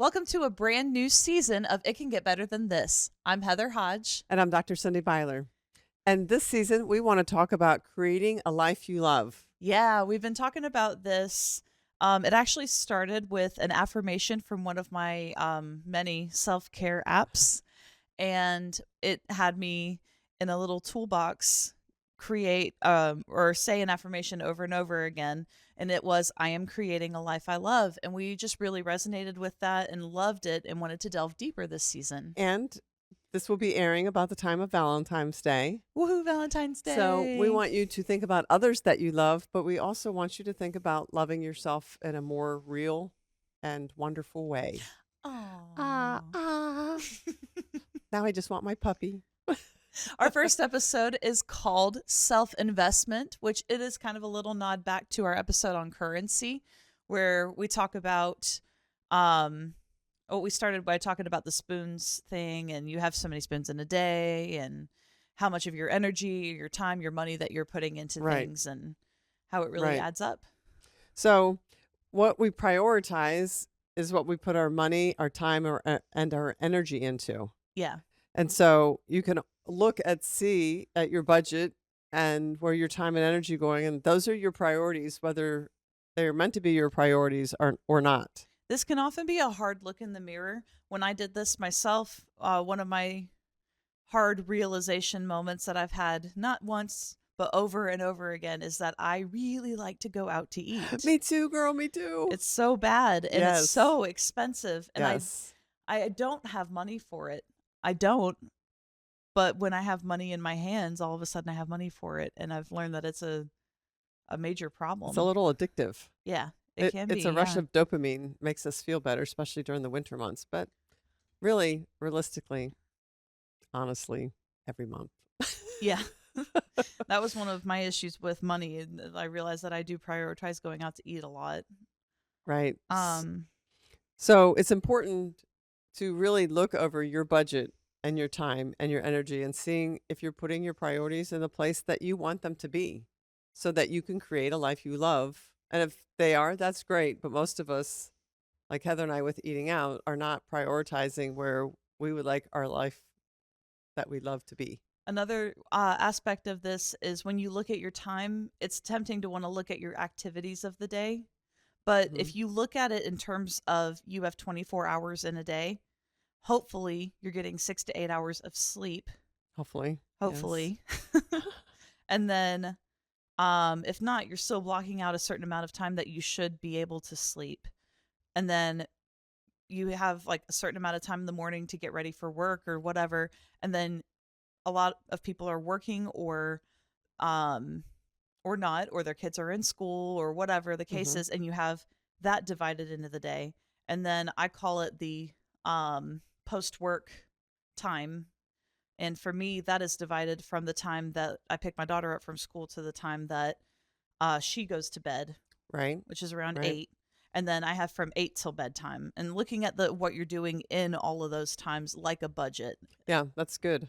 Welcome to a brand new season of It Can Get Better Than This. I'm Heather Hodge. And I'm Dr. Cindy Byler. And this season, we want to talk about creating a life you love. Yeah, we've been talking about this. It actually started with an affirmation from one of my many self care apps, and it had me in a little toolbox create or say an affirmation over and over again. And it was, I am creating a life I love. And we just really resonated with that and loved it and wanted to delve deeper this season. And this will be airing about the time of Valentine's Day. Woohoo, Valentine's Day. So we want you to think about others that you love, but we also want you to think about loving yourself in a more real and wonderful way. Aww. Now I just want my puppy. Our first episode is called Self-Investment, which it is kind of a little nod back to our episode on currency, where we talk about we started by talking about the spoons thing, and you have so many spoons in a day, and how much of your energy, your time, your money that you're putting into things, and how it really adds up. So what we prioritize is what we put our money, our time, and our energy into. Yeah. And so you can look at your budget and where your time and energy going, and those are your priorities, whether they're meant to be your priorities or not. This can often be a hard look in the mirror. When I did this myself, one of my hard realization moments that I've had, not once, but over and over again, is that I really like to go out to eat. Me too, girl, me too. It's so bad, and it's so expensive, and I don't have money for it. I don't. But when I have money in my hands, all of a sudden I have money for it, and I've learned that it's a major problem. It's a little addictive. Yeah. It can be. It's a rush of dopamine, makes us feel better, especially during the winter months. But really, realistically, honestly, every month. Yeah. That was one of my issues with money. And I realized that I do prioritize going out to eat a lot. Right. So it's important to really look over your budget and your time and your energy and seeing if you're putting your priorities in the place that you want them to be so that you can create a life you love. And if they are, that's great. But most of us, like Heather and I with eating out, are not prioritizing where we would like our life that we love to be. Another aspect of this is when you look at your time, it's tempting to want to look at your activities of the day. But if you look at it in terms of you have 24 hours in a day, hopefully you're getting 6 to 8 hours of sleep. Hopefully. Yes. And then if not, you're still blocking out a certain amount of time that you should be able to sleep. And then you have like a certain amount of time in the morning to get ready for work or whatever. And then a lot of people are working or not, or their kids are in school or whatever the case is. And you have that divided into the day. And then I call it the post-work time. And for me, that is divided from the time that I pick my daughter up from school to the time that she goes to bed, right? Which is around 8. And then I have from 8 till bedtime. And looking at what you're doing in all of those times like a budget. Yeah, that's good.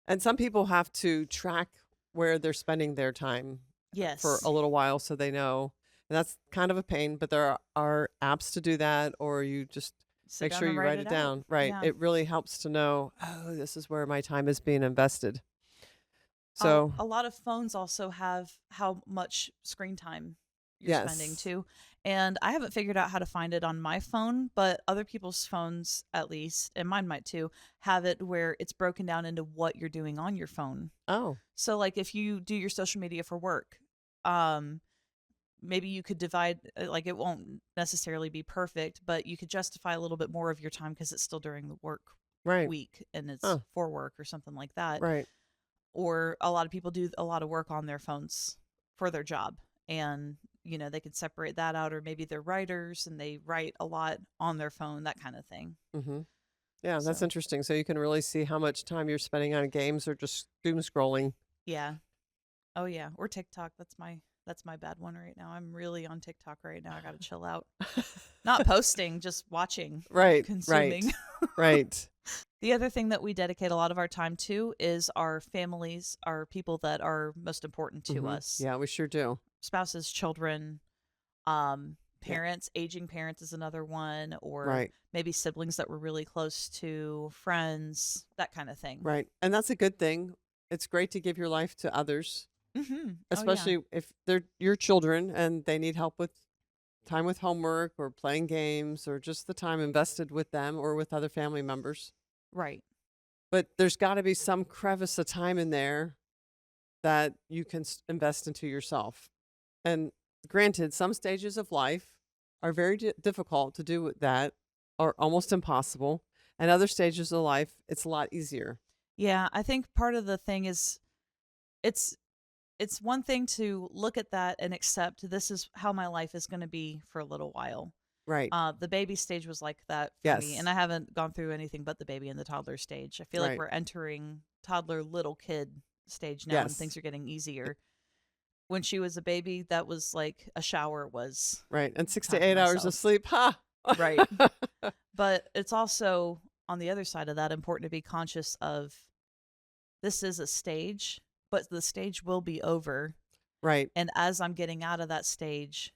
And some people have to track where they're spending their time for a little while so they know. And that's kind of a pain, but there are apps to do that, or you just make sure you write it down. Right. Yeah. It really helps to know, oh, this is where my time is being invested. So a lot of phones also have how much screen time you're spending too. And I haven't figured out how to find it on my phone, but other people's phones, at least, and mine might too, have it where it's broken down into what you're doing on your phone. Oh. So like if you do your social media for work, maybe you could divide, like it won't necessarily be perfect, but you could justify a little bit more of your time because it's still during the work week and it's for work or something like that. Right. Or a lot of people do a lot of work on their phones for their job, and they could separate that out, or maybe they're writers and they write a lot on their phone, that kind of thing. Yeah, that's interesting. So you can really see how much time you're spending on games or just doom scrolling. Yeah. Oh yeah. Or TikTok. That's my bad one right now. I'm really on TikTok right now. I got to chill out. Not posting, just watching. Right. Consuming. Right. The other thing that we dedicate a lot of our time to is our families, our people that are most important to us. Yeah, we sure do. Spouses, children, Yeah. Parents, aging parents is another one, or Right. maybe siblings that were really close to, friends, that kind of thing. Right. And that's a good thing. It's great to give your life to others, Oh, yeah. especially if they're your children and they need help with time with homework or playing games or just the time invested with them or with other family members. Right. But there's got to be some crevice of time in there that you can invest into yourself. And granted, some stages of life are very difficult to do that or almost impossible. And other stages of life, it's a lot easier. Yeah, I think part of the thing is it's it's one thing to look at that and accept this is how my life is going to be for a little while. Right. The baby stage was like that for me, and Yes. I haven't gone through anything but the baby and the toddler stage. I feel like Right. we're entering toddler little kid stage now, and Yes. things are getting easier. When she was a baby, that was like a shower was Right. And six time to for 8 hours of myself. sleep. Ha. Right. But it's also on the other side of that important to be conscious of this is a stage, but the stage will be over. Right. And as I'm getting out of that stage,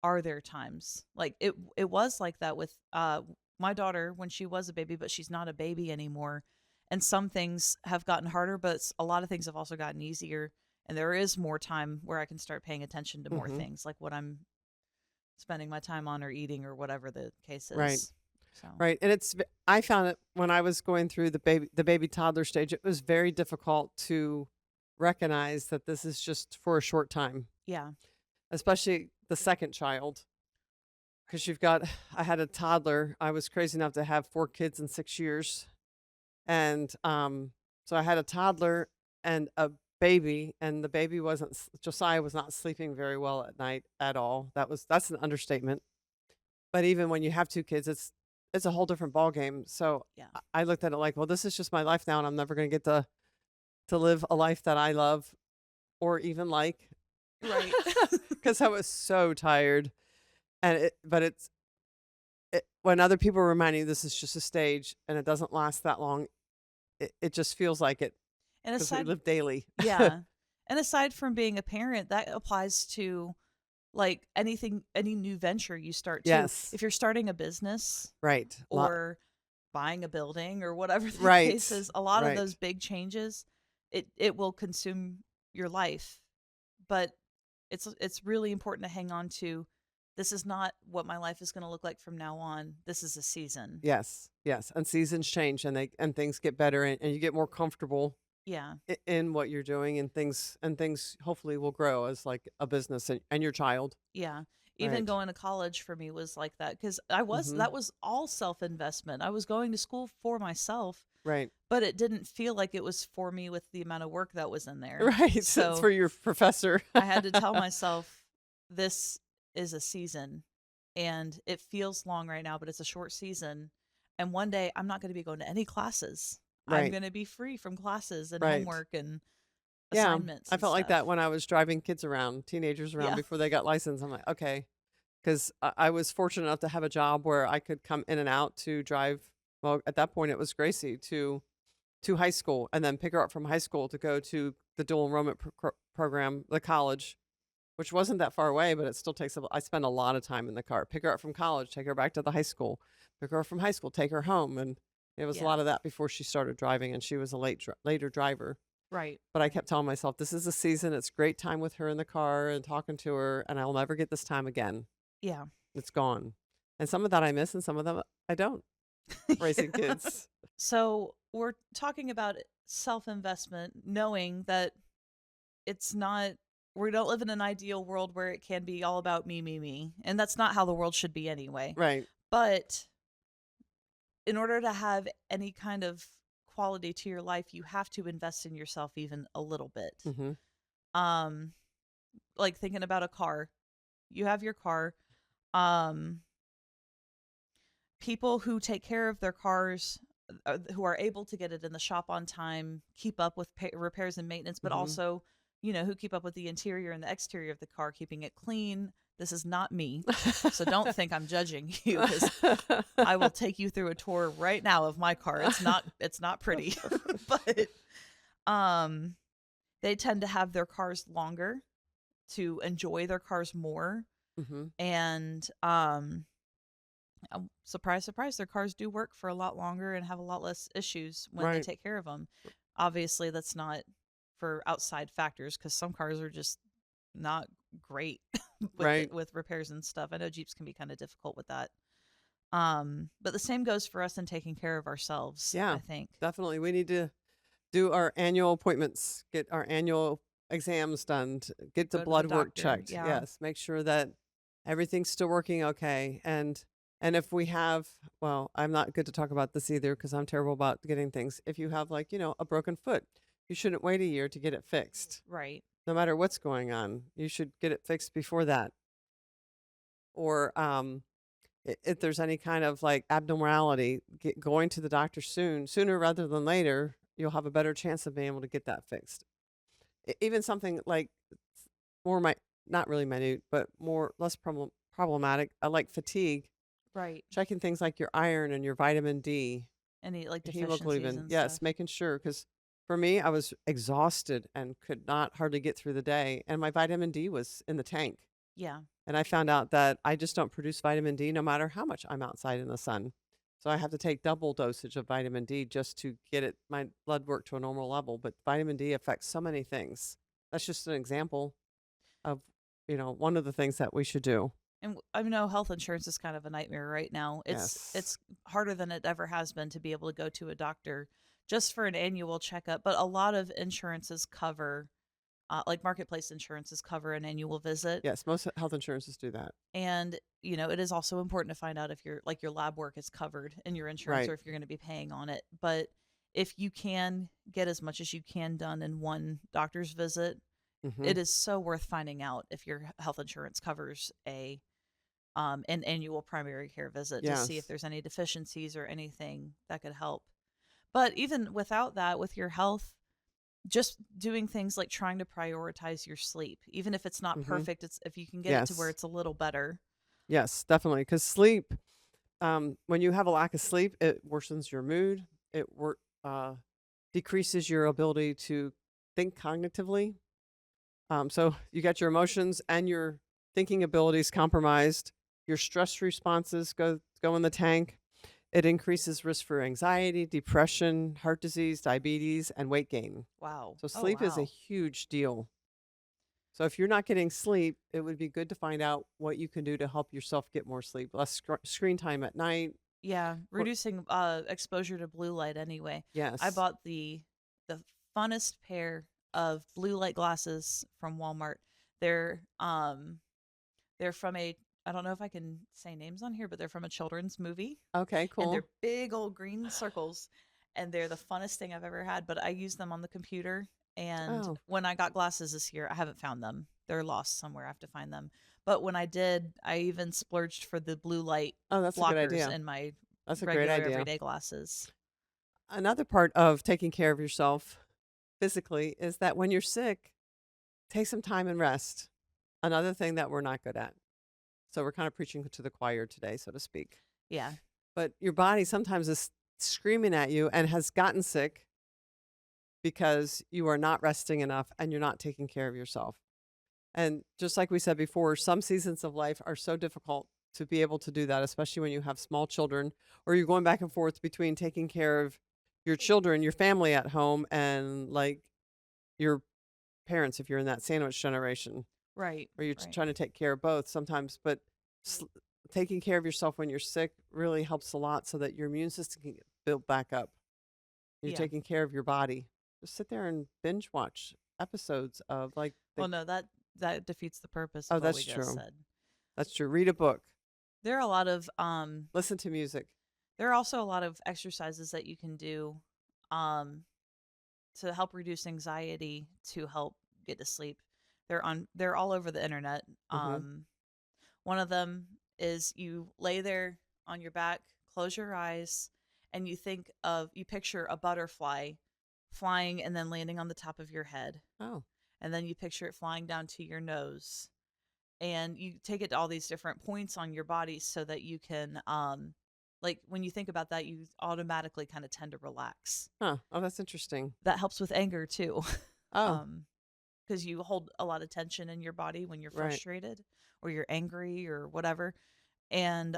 are there times like it was like that with my daughter when she was a baby, but she's not a baby anymore. And some things have gotten harder, but a lot of things have also gotten easier. And there is more time where I can start paying attention to more Mm-hmm. things, like what I'm spending my time on or eating or whatever the case Right. is. So Right. And I found it when I was going through the baby toddler stage, it was very difficult to recognize that this is just for a short time, yeah. especially the second child. Because I had a toddler. I was crazy enough to have 4 kids in 6 years. And so I had a toddler and a baby, and the baby Josiah was not sleeping very well at night at all. That's an understatement. But even when you have 2 kids, it's a whole different ball game. So Yeah. I looked at it like, well, this is just my life now, and I'm never going to get to live a life that I love or even like, Right. because I was so tired. But when other people remind you this is just a stage and it doesn't last that long, it just feels like it And because we aside live daily. yeah. And aside from being a parent, that applies to like anything, any new venture you start too. Yes. If you're starting a business Right. or buying a building or whatever the case Right. is, a lot of Right. those big changes, it will consume your life. But it's really important to hang on to this is not what my life is going to look like from now on. This is a season. Yes. Yes. And seasons change and things get better and you get more comfortable Yeah. in what you're doing and things hopefully will grow as like a business and your child. Yeah. Even Right. going to college for me was like that because Mm-hmm. that was all self investment. I was going to school for myself, Right. but it didn't feel like it was for me with the amount of work that was in there. Right. It's So for your professor. I had to tell myself, this is a season and it feels long right now, but it's a short season. And one day I'm not going to be going to any classes. I'm Right. going to be free from classes and Right. homework and Yeah. assignments I and felt like that stuff. when I was driving kids around, teenagers around Yeah. before they got licensed. I'm like, okay. Because I was fortunate enough to have a job where I could come in and out to drive. Well, at that point, it was Gracie to high school and then pick her up from high school to go to the dual enrollment program, the college, which wasn't that far away, but it still takes I spend a lot of time in the car. Pick her up from college, take her back to the high school, pick her up from high school, take her home. And it was a Yeah. lot of that before she started driving, and she was a later driver. Right. But I kept telling myself, this is a season. It's great time with her in the car and talking to her, and I'll never get this time again. Yeah. It's gone. And some of that I miss, and some of them I don't, raising Yeah. kids. So we're talking about self investment, knowing that it's not, we don't live in an ideal world where it can be all about me, me, me. And that's not how the world should be anyway. Right. But in order to have any kind of quality to your life, you have to invest in yourself even a little bit. Mm-hmm. Like thinking about a car, you have your car. Um, People who take care of their cars, who are able to get it in the shop on time, keep up with repairs and maintenance, but Mm-hmm. also, who keep up with the interior and the exterior of the car, keeping it clean. This is not me. So don't think I'm judging you because I will take you through a tour right now of my car. It's not pretty. But they tend to have their cars longer, to enjoy their cars more. Mhm. And surprise, surprise, their cars do work for a lot longer and have a lot less issues when they Right. take care of them. Obviously, that's not for outside factors because some cars are just not great Right. with repairs and stuff. I know Jeeps can be kind of difficult with that. But the same goes for us in taking care of ourselves, Yeah. I think. Definitely. We need to do our annual appointments, get our annual exams done, get the Go to the blood work doctor. checked. Yeah. Yes, make sure that everything's still working okay. And if we have, well, I'm not good to talk about this either because I'm terrible about getting things. If you have like, a broken foot, you shouldn't wait a year to get it fixed. Right. No matter what's going on, you should get it fixed before that. Or if there's any kind of like abnormality, going to the doctor sooner rather than later, you'll have a better chance of being able to get that fixed. Even something like more my not really minute, but more less problematic, like fatigue. Right. Checking things like your iron and your vitamin D, Any like your deficiencies hemoglobin. and Yes, stuff. making sure because for me, I was exhausted and could not hardly get through the day, and my vitamin D was in the tank. Yeah. And I found out that I just don't produce vitamin D no matter how much I'm outside in the sun. So I have to take double dosage of vitamin D just to get my blood work to a normal level. But vitamin D affects so many things. That's just an example of, one of the things that we should do. And I know health insurance is kind of a nightmare right now. It's Yes. harder than it ever has been to be able to go to a doctor just for an annual checkup. But a lot of insurances cover, like marketplace insurances cover an annual visit. Yes, most health insurances do that. And it is also important to find out if your lab work is covered in your insurance or Right. if you're going to be paying on it. But if you can get as much as you can done in one doctor's visit, Mhm. it is so worth finding out if your health insurance covers an annual primary care visit to see if Yes. there's any deficiencies or anything that could help. But even without that, with your health, just doing things like trying to prioritize your sleep, even if it's not Mhm. perfect, it's if you can get it to where Yes. it's a little better. Yes, definitely cuz sleep when you have a lack of sleep, it worsens your mood. Uh decreases your ability to think cognitively. So you got your emotions and your thinking abilities compromised. Your stress responses go in the tank. It increases risk for anxiety, depression, heart disease, diabetes, and weight gain. Wow. So Oh sleep is a wow. huge deal. So if you're not getting sleep, it would be good to find out what you can do to help yourself get more sleep. Less screen time at night. Yeah, Or reducing exposure to blue light anyway. I yes. bought the funnest pair of blue light glasses from Walmart. They're um they're from a I don't know if I can say names on here, but they're from a children's movie Okay, and cool. they're big old green circles and they're the funnest thing I've ever had, but I use them on the computer and Oh, when I got glasses this year, I haven't found them. They're lost somewhere. I have to find them. But when I did, I even splurged for the blue light oh, that's a good blockers idea. in my That's a great regular idea. everyday glasses. Another part of taking care of yourself physically is that when you're sick, take some time and rest. Another thing that we're not good at. So we're kind of preaching to the choir today, so to speak. Yeah. But your body sometimes is screaming at you and has gotten sick because you are not resting enough and you're not taking care of yourself. And just like we said before, some seasons of life are so difficult to be able to do that, especially when you have small children or you're going back and forth between taking care of your children, your family at home, and like your parents if you're in that sandwich generation Right. where you're Right. trying to take care of both sometimes. But s- taking care of yourself when you're sick really helps a lot so that your immune system can get built back up. You're Yeah. taking care of your body. Just sit there and binge watch episodes of like Well, the. no, that defeats the purpose Oh, of what that's we just true. said. That's true. Read a book. There are a lot of Listen to music. there are also a lot of exercises that you can do um to help reduce anxiety to help get to sleep. They're all over the internet. Hmm. One of them is you lay there on your back, close your eyes, and you picture a butterfly flying and then landing on the top of your head. Oh, And then you picture it flying down to your nose. And you take it to all these different points on your body so that you can like when you think about that, you automatically kind of tend to relax. huh. Oh, that's interesting. That helps with anger too. Oh, um because you hold a lot of tension in your body when you're Right. frustrated or you're angry or whatever. And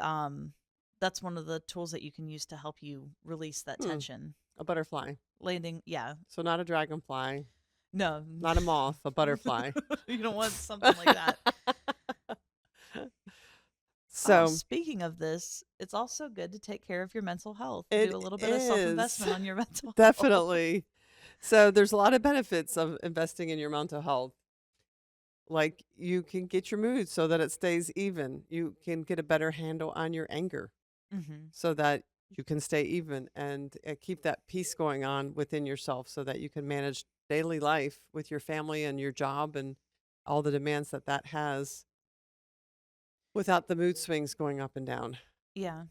that's one of the tools that you can use to help you release that Hmm. tension. A butterfly. Landing, yeah. So not a dragonfly, No. not a moth, a butterfly. You don't want something like that. Oh, So speaking of this, it's also good to take care of your mental health. Do it a little bit of is self-investment on your mental health. definitely. So there's a lot of benefits of investing in your mental health. Like you can get your mood so that it stays even. You can get a better handle on your anger Mhm. so that you can stay even and keep that peace going on within yourself so that you can manage daily life with your family and your job and all the demands that that has without the mood swings going up and down. Yeah.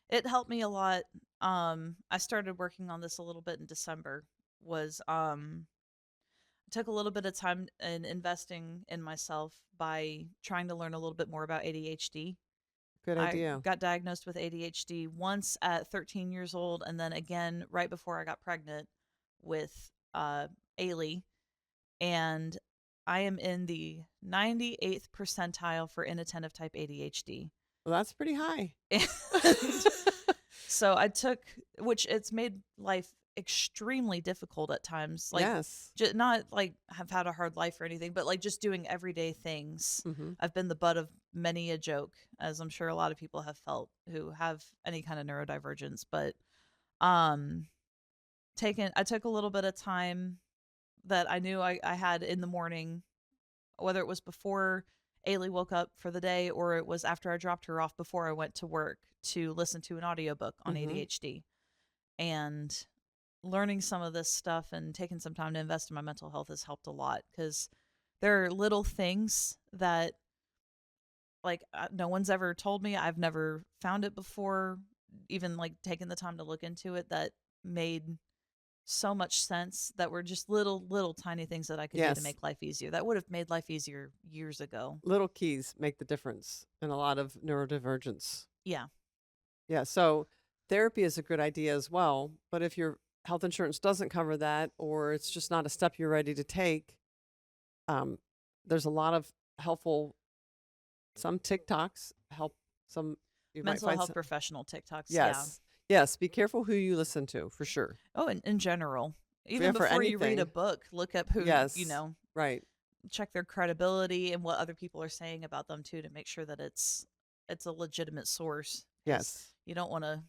It helped me a lot. I started working on this a little bit in December. Was took a little bit of time in investing in myself by trying to learn a little bit more about ADHD. Good I idea. got diagnosed with ADHD once at 13 years old, and then again right before I got pregnant with Ailey. And I am in the 98th percentile for inattentive type ADHD. Well, that's pretty high. And so I took, which it's made life extremely difficult at times. Like, Yes. not like have had a hard life or anything, but like just doing everyday things. Hmm. I've been the butt of many a joke, as I'm sure a lot of people have felt who have any kind of neurodivergence. But um, I took a little bit of time that I knew I had in the morning, whether it was before Ailey woke up for the day or it was after I dropped her off before I went to work, to listen to an audiobook on Hmm. ADHD. And learning some of this stuff and taking some time to invest in my mental health has helped a lot, because there are little things that, like, no one's ever told me. I've never found it before, even like taking the time to look into it, that made so much sense, that were just little tiny things that I could do to Yes. make life easier. That would have made life easier years ago. Little keys make the difference in a lot of neurodivergence. Yeah. Yeah. So therapy is a good idea as well. But if your health insurance doesn't cover that, or it's just not a step you're ready to take, um, there's a lot of helpful, some TikToks help, some you might Mental find health some. professional TikToks, yeah. Yes. Yes. Be careful who you listen to for sure. Oh, in general, Yeah, even for before you read a anything. book, look up who, Yes. Right. check their credibility and what other people are saying about them too, to make sure that it's a legitimate source, because Yes. you don't want to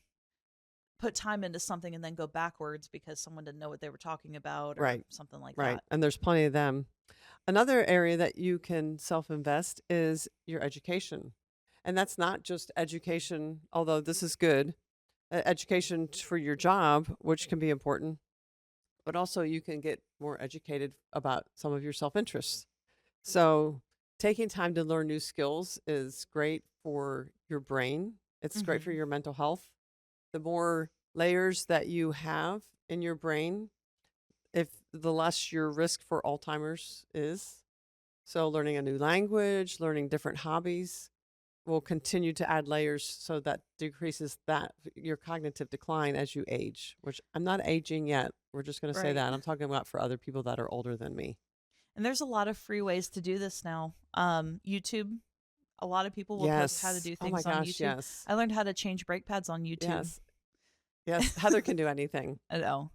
put time into something and then go backwards because someone didn't know what they were talking about or Right. something like Right. that. And there's plenty of them. Another area that you can self invest is your education. And that's not just education, although this is good, education for your job, which can be important, but also you can get more educated about some of your self interests. So, taking time to learn new skills is great for your brain, it's great for Hmm. your mental health. The more layers that you have in your brain, if the less your risk for Alzheimer's is. So, learning a new language, learning different hobbies will continue to add layers so that decreases that your cognitive decline as you age, which I'm not aging yet. We're just going to say Right. that. I'm talking about for other people that are older than me. And there's a lot of free ways to do this now. YouTube, a lot of people will post how to Yes. do Oh my things on gosh, YouTube. yes. I learned how to change brake pads on YouTube. Yes. Yes, Heather can do anything. I know.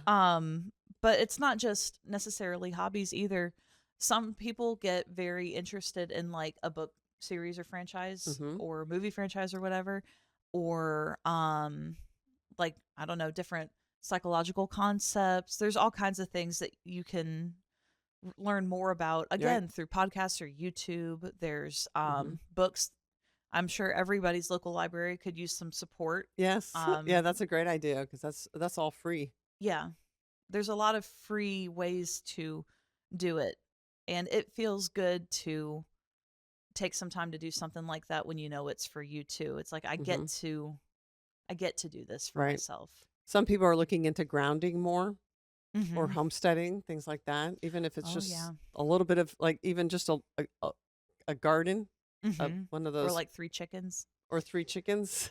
Um, but it's not just necessarily hobbies either. Some people get very interested in like a book series or franchise Mhm. or movie franchise or whatever, or like, I don't know, different psychological concepts. There's all kinds of things that you can learn more about, You're right. again, through podcasts or YouTube. There's Mhm. books. I'm sure everybody's local library could use some support. Yes. Yeah, Um that's a great idea because that's all free. yeah, there's a lot of free ways to do it. And it feels good to take some time to do something like that when you know it's for you too. It's like Mhm. I get to do this for Right. myself. Some people are looking into grounding more or Mhm. homesteading, things like that, even if it's Oh just yeah. a little bit of like even just a garden, Mhm. one of Or those like 3 chickens. or 3 chickens.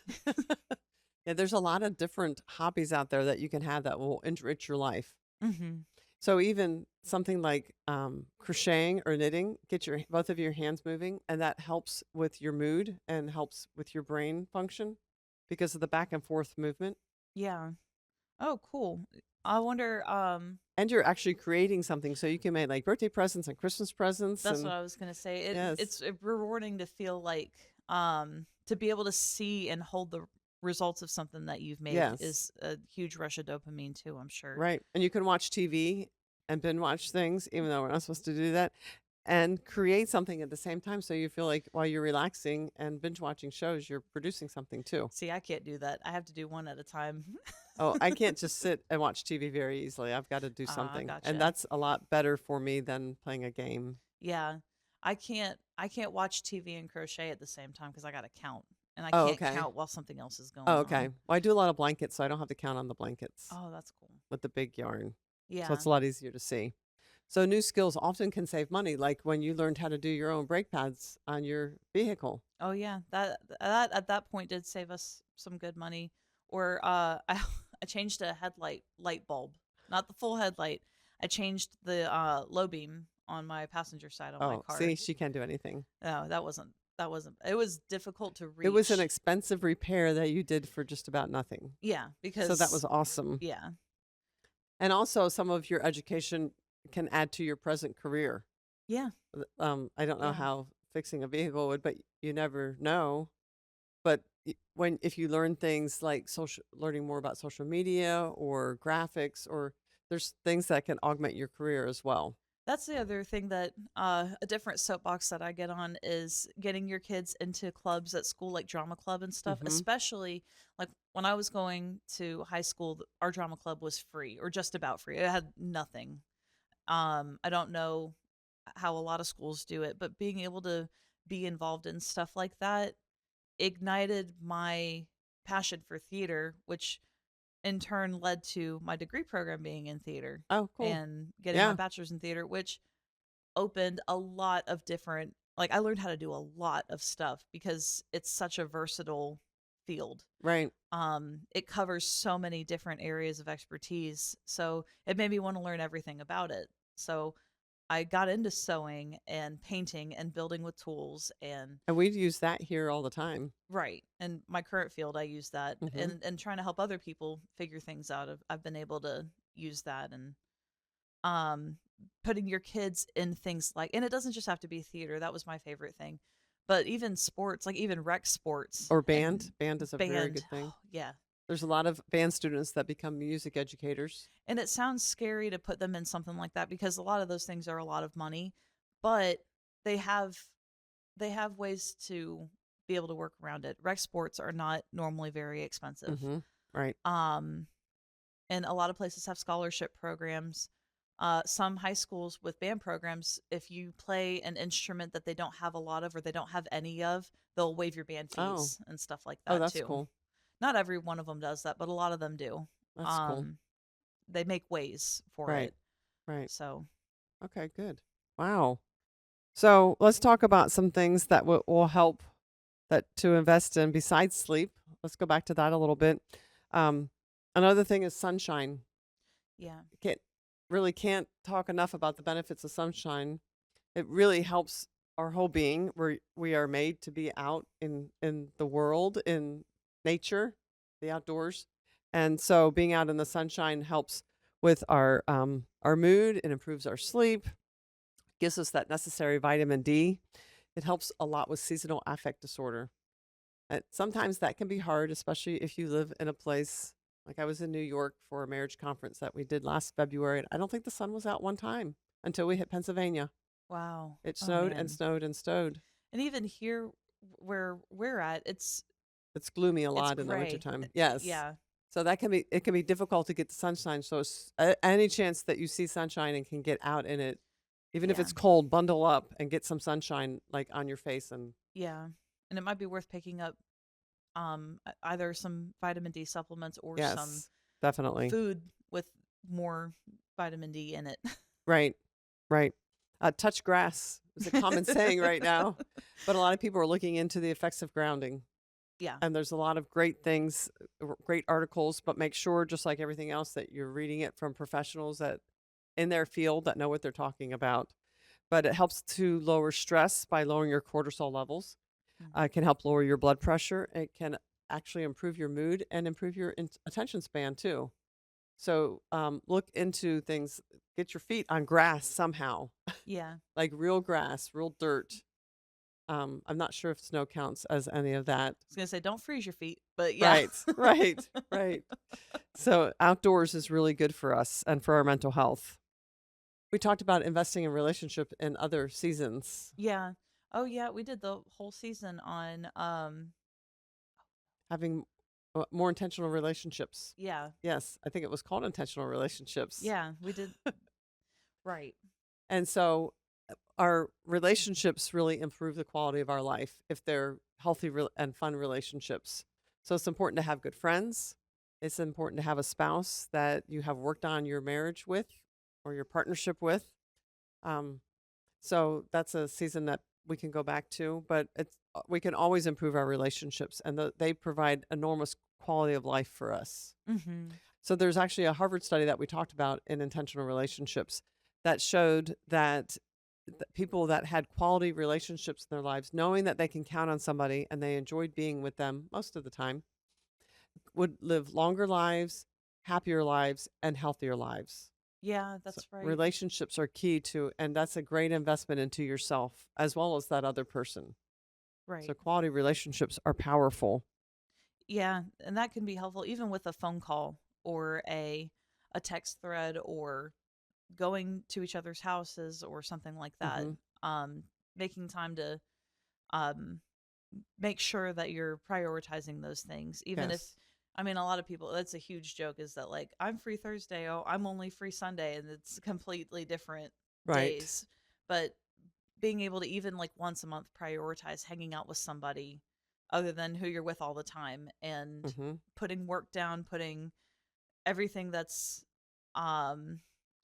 Yeah, there's a lot of different hobbies out there that you can have that will enrich your life. Mhm. So even something like crocheting or knitting, get your both of your hands moving, and that helps with your mood and helps with your brain function because of the back and forth movement. Yeah. Oh, cool. I wonder, And you're actually creating something, so you can make like birthday presents and Christmas presents, that's what and I was gonna say. yes, It's rewarding to feel like, to be able to see and hold the results of something that you've made yes, is a huge rush of dopamine too, I'm sure. right. And you can watch TV and binge watch things, even though we're not supposed to do that, and create something at the same time, so you feel like while you're relaxing and binge watching shows, you're producing something too. See, I can't do that. I have to do one at a time. Oh, I can't just sit and watch TV very easily. I've got to do Ah, something. And gotcha. that's a lot better for me than playing a game. Yeah. I can't watch TV and crochet at the same time because I gotta count. And I Oh, can't okay. count while something else is Oh, going okay. on. Well, I do a lot of blankets, so I don't have to count on the blankets Oh, that's cool. with the big yarn. So Yeah. it's a lot easier to see. So new skills often can save money, like when you learned how to do your own brake pads on your vehicle. Oh yeah, that at that point did save us some good money. Or I changed a headlight light bulb, not the full headlight. I changed the low beam on my passenger side on my Oh, car. see, she can't do anything. No, that wasn't. It was difficult to It was an reach. expensive repair that you did for just about nothing. Yeah, So that because was awesome. yeah, And also, some of your education can add to your present career. yeah, I don't know yeah. how fixing a vehicle would, but you never know. But when if you learn things like learning more about social media or graphics, or there's things that can augment your career as well. That's the other thing that a different soapbox that I get on is getting your kids into clubs at school, like drama club and stuff. Hmm. Especially like when I was going to high school, our drama club was free or just about free. It had nothing. I don't know how a lot of schools do it, but being able to be involved in stuff like that ignited my passion for theater, which in turn led to my degree program being in theater Oh, cool. and getting my Yeah, bachelor's in theater, which opened a lot of different, like I learned how to do a lot of stuff because it's such a versatile field. right. It covers so many different areas of expertise, so it made me want to learn everything about it. So I got into sewing and painting and building with tools and And we use that here all the time. right. In my current field I use that, Hmm. and trying to help other people figure things out. I've been able to use that, and um putting your kids in things like, and it doesn't just have to be theater. That was my favorite thing, but even sports, like even rec sports Or band. and Band is a very band. good thing. Oh, yeah. There's a lot of band students that become music educators. And it sounds scary to put them in something like that because a lot of those things are a lot of money, but they have they have ways to be able to work around it. Rec sports are not normally very expensive. Hmm. Right. Um and a lot of places have scholarship programs. Some high schools with band programs, if you play an instrument that they don't have a lot of or they don't have any of, they'll waive your band Oh, fees and stuff like oh, that that's too. cool. Not every one of them does that, but a lot of them do. That's cool. Um, they make ways for Right. it. Right. So, Okay, good. Wow. So let's talk about some things that will help that to invest in besides sleep. Let's go back to that a little bit. Um, Another thing is sunshine. yeah. Can't can't talk enough about the benefits of sunshine. It really helps our whole being. We are made to be out in the world, in nature, the outdoors, and so being out in the sunshine helps with our mood. It improves our sleep, gives us that necessary vitamin D. It helps a lot with seasonal affect disorder. And sometimes that can be hard, especially if you live in a place like I was in New York for a marriage conference that we did last February. And I don't think the sun was out one time until we hit Pennsylvania. Wow. It Oh snowed and man. snowed and snowed. And even here where we're at, It's gloomy a it's lot in the gray. wintertime. Yes. Yeah. So it can be difficult to get the sunshine. So any chance that you see sunshine and can get out in it, even if Yeah. it's cold, bundle up and get some sunshine like on your face. And Yeah. And it might be worth picking up either some vitamin D supplements or some yes, definitely. food with more vitamin D in it. Right, right. Touch grass is a common saying right now, but a lot of people are looking into the effects of grounding. Yeah. And there's a lot of great things, great articles, but make sure, just like everything else, that you're reading it from professionals that in their field that know what they're talking about. But it helps to lower stress by lowering your cortisol levels. Mm. It can help lower your blood pressure. It can actually improve your mood and improve your attention span too. So look into things. Get your feet on grass somehow, Yeah. like real grass, real dirt. I'm not sure if snow counts as any of that. I was gonna say don't freeze your feet, but yeah. Right, right, right. So outdoors is really good for us and for our mental health. We talked about investing in relationship in other seasons, Yeah. Oh yeah, we did the whole season on having more intentional relationships. yeah. Yes, I think it was called intentional relationships. Yeah, we did right. And so our relationships really improve the quality of our life if they're healthy and fun relationships. So it's important to have good friends. It's important to have a spouse that you have worked on your marriage with or your partnership with. Um, so that's a season that we can go back to, but we can always improve our relationships, and they provide enormous quality of life for us. Mhm. So there's actually a Harvard study that we talked about in intentional relationships that showed that people that had quality relationships in their lives, knowing that they can count on somebody and they enjoyed being with them most of the time, would live longer lives, happier lives, and healthier lives. Yeah, So that's right. relationships are key to, and that's a great investment into yourself as well as that other person. So Right. quality relationships are powerful. Yeah, and that can be helpful even with a phone call or a text thread or going to each other's houses or something like that. Hmm. Um Making time to um make sure that you're prioritizing those things even if Yes. I mean a lot of people that's a huge joke is that like I'm free Thursday, oh I'm only free Sunday, and it's completely different Right. days. But being able to even like once a month prioritize hanging out with somebody other than who you're with all the time, and Hmm. putting work down, putting everything that's um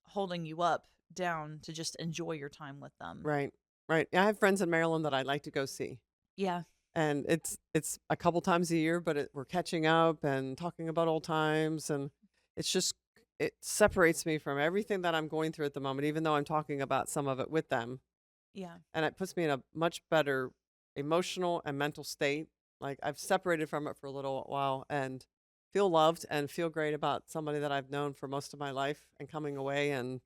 holding you up down to just enjoy your time with them. Right. Right. I have friends in Maryland that I like to go see. Yeah. And it's a couple times a year, but we're catching up and talking about old times, and it's just it separates me from everything that I'm going through at the moment, even though I'm talking about some of it with them, Yeah. and it puts me in a much better emotional and mental state. Like I've separated from it for a little while and feel loved and feel great about somebody that I've known for most of my life and coming away and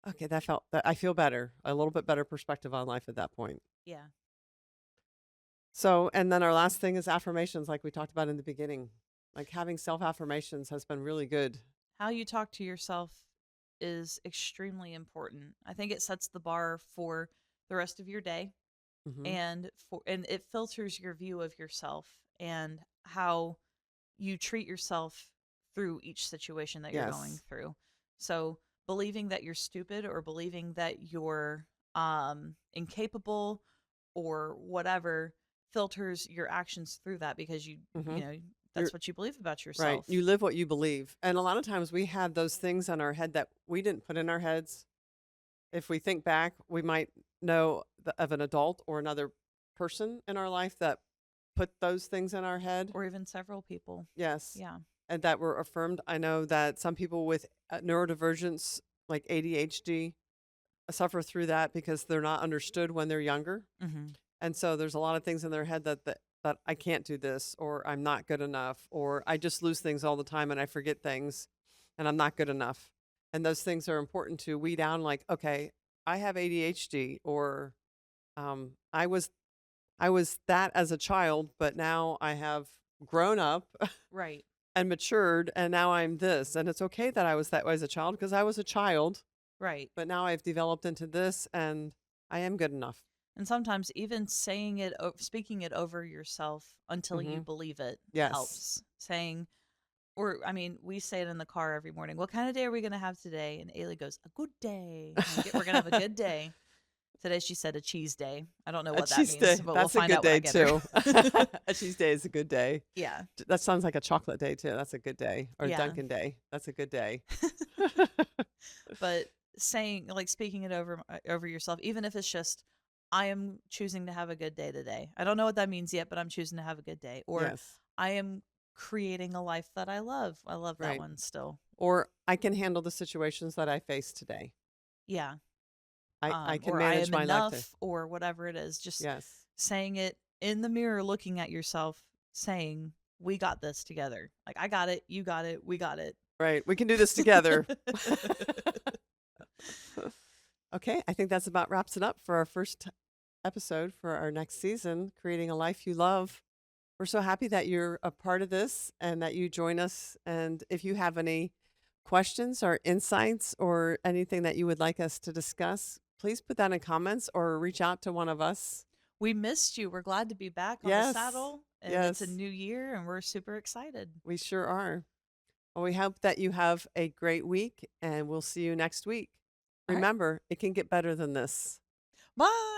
okay, that felt that I feel better, a little bit better perspective on life at that point. Yeah. So, and then our last thing is affirmations, like we talked about in the beginning. Like having self affirmations has been really good. How you talk to yourself is extremely important. I think it sets the bar for the rest of your day, Hmm. and it filters your view of yourself and how you treat yourself through each situation that you're going Yes. through. So, believing that you're stupid or believing that you're incapable or whatever filters your actions through that because Hmm. you know You're that's what you believe about right. yourself. You live what you believe. And a lot of times we have those things in our head that we didn't put in our heads. If we think back, we might know of an adult or another person in our life that put those things in our head. Or even several people. Yes. Yeah. And that were affirmed. I know that some people with neurodivergence, like ADHD, suffer through that because they're not understood when they're younger. Hmm. And so there's a lot of things in their head that I can't do this, or I'm not good enough, or I just lose things all the time and I forget things and I'm not good enough. And those things are important to weed out like, okay, I have ADHD, or um, I was I was that as a child, but now I have grown up Right. and matured and now I'm this. And it's okay that I was that way as a child because I was a child, Right. but now I've developed into this and I am good enough. And sometimes even saying it, speaking it over yourself until you Hmm. believe it Yes. helps. Saying, or I mean, we say it in the car every morning. What kind of day are we going to have today? And Ailey goes, a good day. Like, we're going to have a good day. Today she said a cheese day. I don't know A what that cheese means, day. but we'll That's a find good out when I day get her. too. A cheese day is a good day. Yeah. That sounds like a chocolate day too. That's a good day. Or a Yeah. Dunkin' day. That's a good day. But saying, like, speaking it over yourself, even if it's just I am choosing to have a good day today. I don't know what that means yet, but I'm choosing to have a good day. Or Yes. I am creating a life that I love. I love that Right. one still. Or I can handle the situations that I face today. Yeah. I can Or I manage am my life to. enough, or whatever it is. Just Yes. saying it in the mirror, looking at yourself, saying, "We got this together." Like, I got it, you got it, we got it. Right. We can do this together. Okay, I think that's about wraps it up for our first episode for our next season, Creating a Life You Love. We're so happy that you're a part of this and that you join us. And if you have any questions or insights or anything that you would like us to discuss, please put that in comments or reach out to one of us. We missed you. We're glad to be back on the Yes, saddle, and it's a yes, new year, and we're super excited. we sure are. Well, we hope that you have a great week and we'll see you next week. All right. Remember, it can get better than this. Bye.